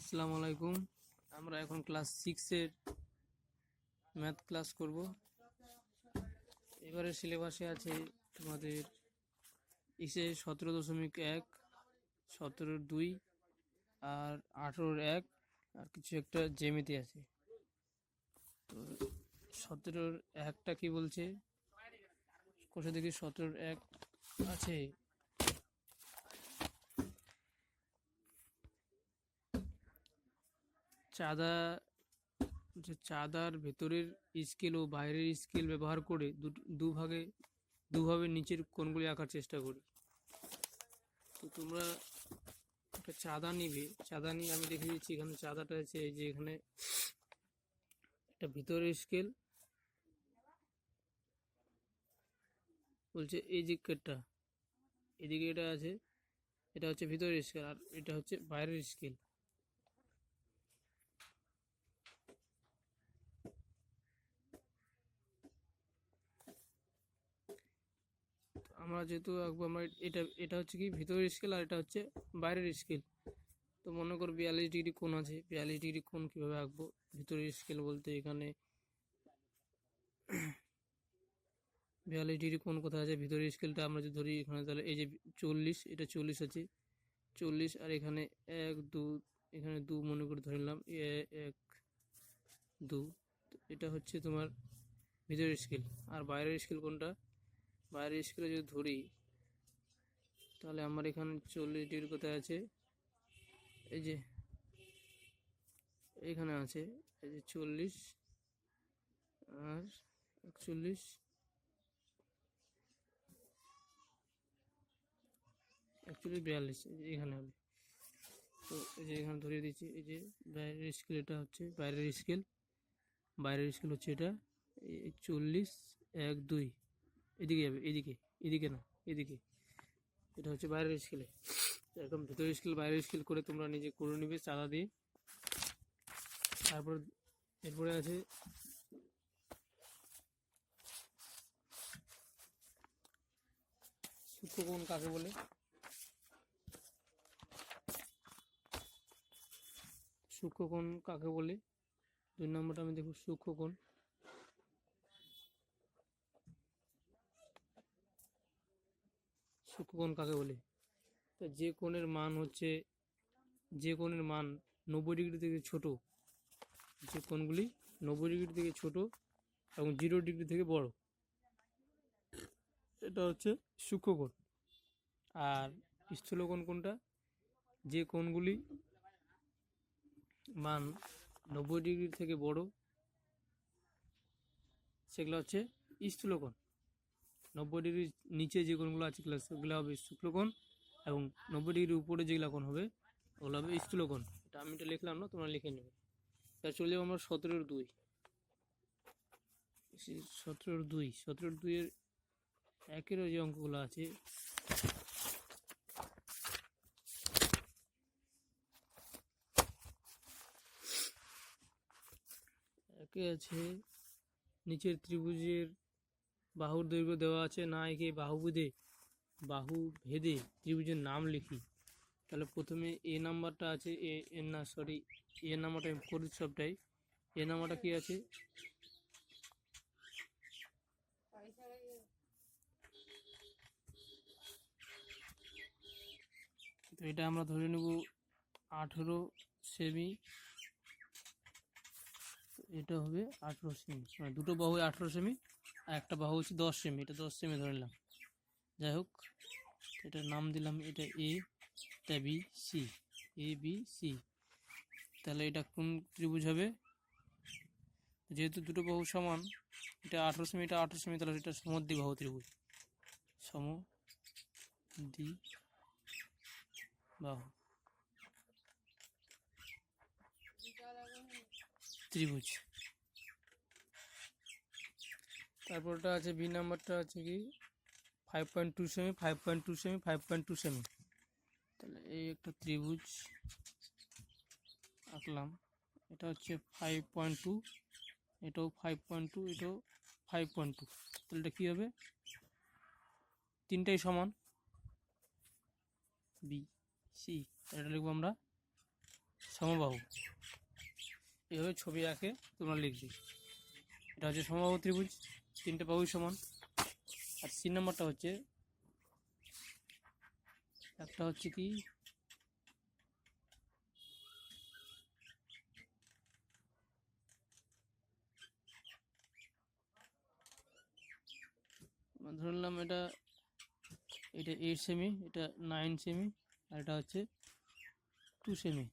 আসসালামু আলাইকুম। আমরা এখন ক্লাস 6-এর ম্যাথ ক্লাস করব। এবারে সিলেবাসে আছে তোমাদের ইসে 17.1, 17-2 আর 18-1 আর কিছু একটা জ্যামিতি আছে। তো 17-1টা কি বলছে, কোষে দেখি 17-1 আছে। চাঁদার ভেতরের স্কেল ও বাইরের স্কেল ব্যবহার করে দুভাবে নিচের কোণগুলি আঁকার চেষ্টা করি। তো তোমরা একটা চাঁদা নিবে, চাঁদা নিয়ে আমি দেখে দিচ্ছি। এখানে চাঁদাটা আছে, এই যে এখানে একটা ভিতরের স্কেল বলছে, এই যে কেটটা এদিকে এটা আছে, এটা হচ্ছে ভিতরের স্কেল আর এটা হচ্ছে বাইরের স্কেল। আমরা যেহেতু আঁকবো, আমরা এটা হচ্ছে কি ভিতরের স্কেল আর এটা হচ্ছে বাইরের স্কেল। তো মনে করো 42 ডিগ্রি কোণ আছে, 42 ডিগ্রি কোণ কীভাবে আঁকবো? ভিতরের স্কেল বলতে এখানে 42 ডিগ্রি কোণ কোথায় আছে? ভিতরের স্কেলটা আমরা যদি ধরি এখানে, তাহলে এই যে 40, এটা 40 আছে, 40 আর এখানে 1 2, এখানে 2 মনে করে ধরে নিলাম, 1 2। এটা হচ্ছে তোমার ভিতরের স্কেল। আর বাইরের স্কেল কোনটা? বাইরের স্কেলে যদি ধরি তাহলে আমার এখানে 40 ডিগ্রি কোথায় আছে? এই যে এখানে আছে, এই যে 40 আর 41, 42 এখানে হবে। তো এই যে এখানে ধরিয়ে দিচ্ছি, এই যে বাইরের স্কেল, এটা হচ্ছে বাইরের স্কেল, বাইরের স্কেল হচ্ছে এটা 40 1 2, এদিকে যাবে, এদিকে না, এদিকে। এটা হচ্ছে বাইরের স্কেলে। এরকম ভিতরের স্কেল বাইরের স্কেল করে তোমরা নিজে করে নিবে চাঁদা দিয়ে। তারপর এরপরে আছে সূক্ষ্মকোণ কাকে বলে? সূক্ষ্মকোণ কাকে বলে? 2 নম্বরটা আমি দেখব, সূক্ষ্মকোণ। সূক্ষ্মকোণ কাকে বলে? তো যে কোণের মান 90 ডিগ্রি থেকে ছোট, যে কোণগুলি 90 ডিগ্রি থেকে ছোট এবং 0 ডিগ্রি থেকে বড়, এটা হচ্ছে সূক্ষ্মকোণ। আর স্থূলকোণ কোনটা? যে কোণগুলি মান 90 ডিগ্রি থেকে বড়, সেগুলো হচ্ছে স্থূলকোণ। 90 ডিগ্রির নিচে যে কোণগুলো আছে সেগুলো হবে সূক্ষ্মকোণ, এবং 90 ডিগ্রির উপরে যেগুলো কোণ হবে ওগুলো হবে স্থূলকোণ। এটা আমি এটা লিখলাম না, তোমরা লিখে নেবে। তা চলে যাবো আমরা 17-2। 17-2 এর একেরও যে অঙ্কগুলো আছে, একে আছে নিচের ত্রিভুজের বাহুর দৈর্ঘ্য দেওয়া আছে, না একে বাহু ভেদে ত্রিভুজের নাম লিখি। তাহলে প্রথমে এ নাম্বারটা আছে, এ নাম্বারটা আমি করি সবটাই। এ নাম্বারটা কি আছে? তো এটা আমরা ধরে নেব 18 সেমি। এটা হবে 18 সেমি, মানে দুটো বাহু 18 সেমি আর একটা বাহু হচ্ছে 10 সেমি। এটা 10 সেমি ধরে নিলাম। যাই হোক, এটার নাম দিলাম, এটা এ, এটা B, C, A B C. তাহলে এটা কোন ত্রিভুজ হবে? যেহেতু দুটো বাহু সমান, এটা 18 সেমি, এটা 18 সেমি, তাহলে এটা সমদ্বিবাহু ত্রিভুজ। সমদ্বিবাহু ত্রিভুজ। তারপরটা আছে বি নাম্বারটা আছে কি 5.2 সেমি, 5.2 সেমি, 5.2 সেমি। তাহলে এই একটা ত্রিভুজ আঁকলাম। এটা হচ্ছে 5.2, এটাও 5.2, এটাও 5.2। তাহলে এটা কী হবে? তিনটাই সমান, বি সি। এটা লিখবো আমরা সমবাহু। এইভাবে ছবি আঁকে তোমরা লিখবে। এটা হচ্ছে সমবাহু ত্রিভুজ, তিনটে বাহুই সমান। আর সি নাম্বারটা হচ্ছে, একটা হচ্ছে কি ধরলাম এটা 8 সেমি, এটা 9 সেমি, আর এটা হচ্ছে 2 সেমি।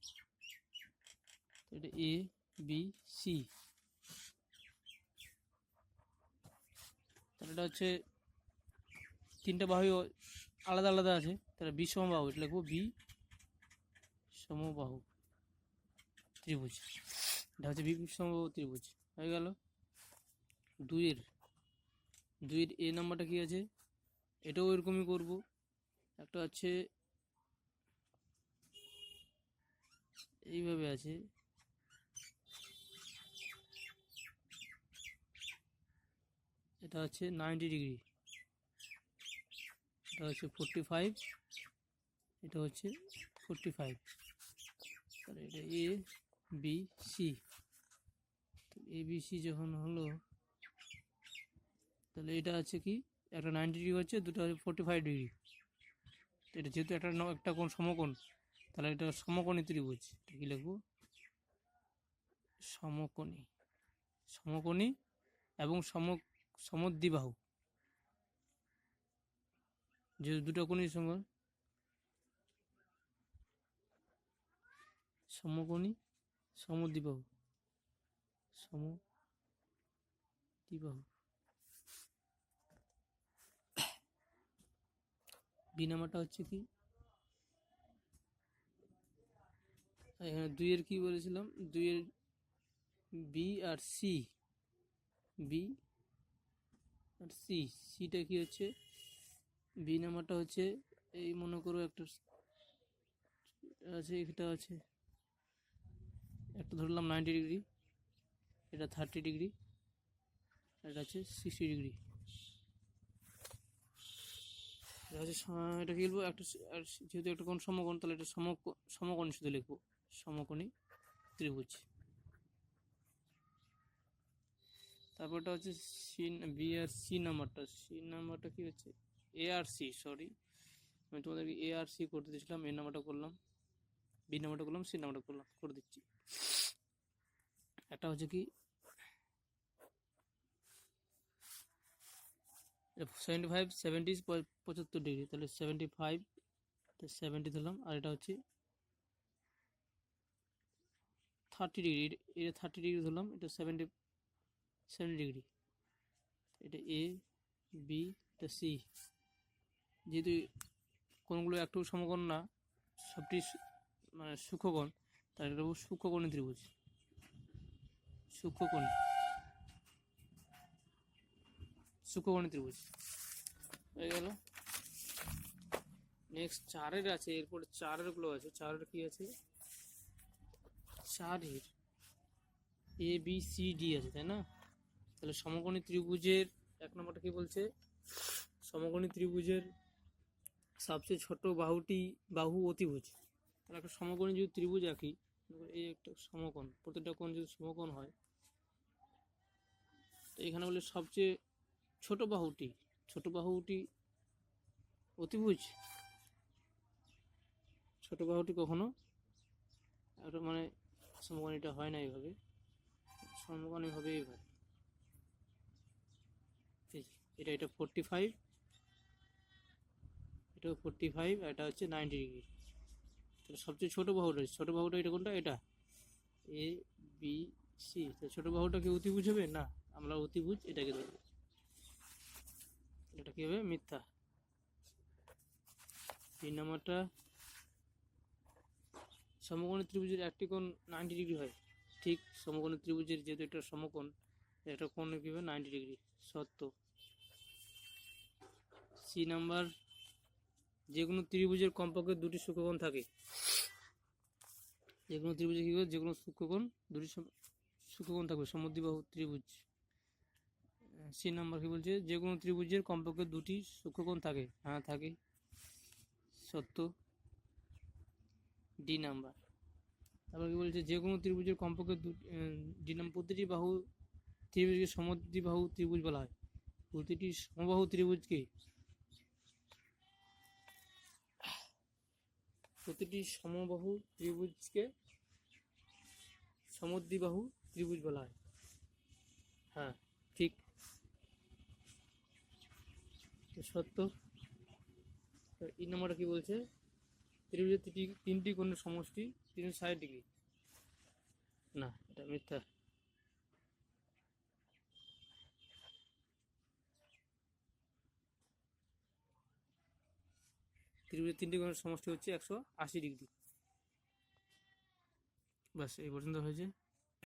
এটা এ বি সি। তাহলে এটা হচ্ছে তিনটা বাহু আলাদা আলাদা আছে, তাহলে বি সমবাহু, এটা লিখবো বি সমবাহু ত্রিভুজ। এটা হচ্ছে বি সমবাহু ত্রিভুজ হয়ে গেল। দুইয়ের এ নাম্বারটা কি আছে, এটাও এরকমই করব। একটা হচ্ছে এইভাবে আছে, এটা হচ্ছে 90 ডিগ্রি, এটা হচ্ছে 45, এটা হচ্ছে 45। তাহলে এটা A B C. A B C যখন হলো, তাহলে এটা আছে কি, একটা 90 ডিগ্রি হচ্ছে, দুটো হচ্ছে 45 ডিগ্রি। এটা যেহেতু একটা কোণ সমকোণ, তাহলে এটা সমকোণী ত্রিভুজ। এটা কি লিখবো, সমকোণী। সমকোণী এবং সমদ্বিবাহু, যেহেতু দুটো কোণের সঙ্গে সমকোণী সমদ্বিবাহু, সমদ্বিবাহু। বি নাম্বারটা হচ্ছে কি, এখানে দুইয়ের কি বলেছিলাম, দুইয়ের বি আর সি, বি আর সি। সিটা কি হচ্ছে, বি নাম্বারটা হচ্ছে এই মনে করো একটা আছে, এটা আছে একটা ধরলাম 90 ডিগ্রি, এটা 30 ডিগ্রি, এটা হচ্ছে 60 ডিগ্রি। এটা হচ্ছে এটা কি লিখবো, একটা যেহেতু একটা কোণ সমকোণ, তাহলে এটা সমকোণী শুধু লিখবো, সমকোণী ত্রিভুজ। তারপরটা হচ্ছে সি, বি আর সি নাম্বারটা। সি নাম্বারটা কি হচ্ছে, এ আর সি, সরি আমি তোমাদেরকে এ আর সি করতে দিয়েছিলাম, এ নাম্বারটা করলাম, বি নাম্বারটা করলাম, সি নাম্বারটা করলাম, করে দিচ্ছি। একটা হচ্ছে কি 75 70 75 ডিগ্রি, তাহলে 75 70 ধরলাম। আর এটা হচ্ছে 30 ডিগ্রি, এটা 30 ডিগ্রি ধরলাম, এটা 70 ডিগ্রি। এটা এ বি, এটা সি। যেহেতু কোণগুলো একটু সমকোণ না, সবটি মানে সূক্ষ্মকোণ, তাহলে এটা সূক্ষ্মকোণী ত্রিভুজ, সূক্ষ্মকোণী ত্রিভুজ হয়ে গেল। নেক্সট চারের আছে, এরপর চারের গুলো আছে। চারের কি আছে, চারের এ বি সি ডি আছে, তাই না? তাহলে সমকোণী ত্রিভুজের এক নম্বরটা কি বলছে, সমকোণী ত্রিভুজের সবচেয়ে ছোট বাহু অতিভুজ। তাহলে একটা সমকোণী যদি ত্রিভুজ আঁকি, এই একটা সমকোণ, প্রত্যেকটা কোণ যদি সমকোণ হয়, তো এখানে বলে সবচেয়ে ছোট বাহুটি অতিভুজ। ছোট বাহুটি কখনো একটা মানে সমকোণীটা হয় না এইভাবে, সমকোণী হবে এইভাবে। এটা 45, এটাও 45, এটা হচ্ছে 90 ডিগ্রি। তাহলে সবচেয়ে ছোট বাহুটা এটা কোনটা, এটা এ বি সি। ছোট বাহুটা কি অতিভুজ হবে না, আমরা অতিভুজ এটাকে ধরবো, এটা কি হবে, মিথ্যা। তিন নাম্বারটা সমকোণী ত্রিভুজের একটি কোণ 90 ডিগ্রি হয়, ঠিক সমকোণী ত্রিভুজের যেহেতু একটা সমকোণ, একটা কোণ কি হবে 90 ডিগ্রি, সত্য। সি নাম্বার, যে কোনো ত্রিভুজের কমপক্ষে দুটি সূক্ষ্মকোণ থাকে, যে কোনো ত্রিভুজে কি হবে, যে কোনো দুটি সূক্ষ্মকোণ থাকবে, সমদ্বিবাহু ত্রিভুজ। সি নাম্বার কি বলছে, যে কোনো ত্রিভুজের কমপক্ষে দুটি সূক্ষ্মকোণ থাকে, হ্যাঁ থাকে, সত্য। ডি নাম্বার, তারপর কি বলছে, যে কোনো ত্রিভুজের কমপক্ষে প্রতিটি বাহু ত্রিভুজকে সমদ্বিবাহু ত্রিভুজ বলা হয়। প্রতিটি সমবাহু ত্রিভুজকে সমদ্বিবাহু ত্রিভুজ বলা হয়। হ্যাঁ, ঠিক, সত্য। এই নম্বরটা কি বলছে, ত্রিভুজের তিনটি কোণের সমষ্টি 360 ডিগ্রি। না, এটা মিথ্যা। ত্রিভুজের তিনটি কোণের সমষ্টি হচ্ছে 180 ডিগ্রি। ব্যাস, এই পর্যন্ত হয়েছে।